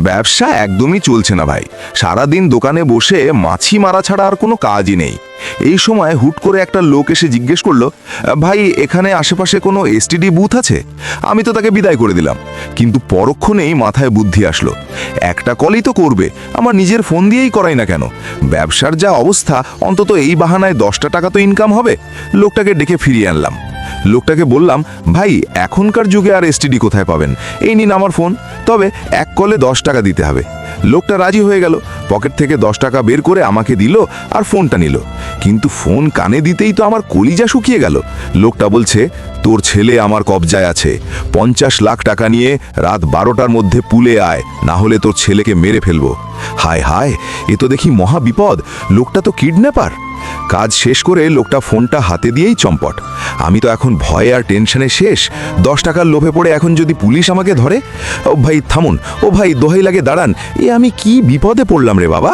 ব্যবসা একদমই চলছে না ভাই। সারাদিন দোকানে বসে মাছি মারা ছাড়া আর কোনো কাজই নেই। এই সময় হুট করে একটা লোক এসে জিজ্ঞেস করলো, ভাই এখানে আশেপাশে কোনো এসটিডি বুথ আছে? আমি তো তাকে বিদায় করে দিলাম, কিন্তু পরক্ষণেই মাথায় বুদ্ধি আসলো, একটা কলই তো করবে, আমার নিজের ফোন দিয়েই করাই না কেন? ব্যবসার যা অবস্থা, অন্তত এই বাহানায় 10টা টাকা তো ইনকাম হবে। লোকটাকে ডেকে ফিরিয়ে আনলাম। লোকটাকে বললাম, ভাই এখনকার যুগে আর এসটিডি কোথায় পাবেন, এই নিন আমার ফোন, তবে এক কলে 10 টাকা দিতে হবে। লোকটা রাজি হয়ে গেল, পকেট থেকে 10 টাকা বের করে আমাকে দিল আর ফোনটা নিল। কিন্তু ফোন কানে দিতেই তো আমার কলিজা শুকিয়ে গেল। লোকটা বলছে, তোর ছেলে আমার কবজায় আছে, 50 লাখ টাকা নিয়ে রাত 12টার মধ্যে পুলে আয়, না হলে তোর ছেলেকে মেরে ফেলবো। হায় হায়, এ তো দেখি মহা বিপদ, লোকটা তো কিডন্যাপার। কাজ শেষ করে লোকটা ফোনটা হাতে দিয়েই চম্পট। আমি তো এখন ভয়ে আর টেনশনে শেষ। 10 টাকার লোভে পড়ে এখন যদি পুলিশ আমাকে ধরে, ও ভাই থামুন, ও ভাই দোহাই লাগে দাঁড়ান, এ আমি কি বিপদে পড়লাম রে বাবা।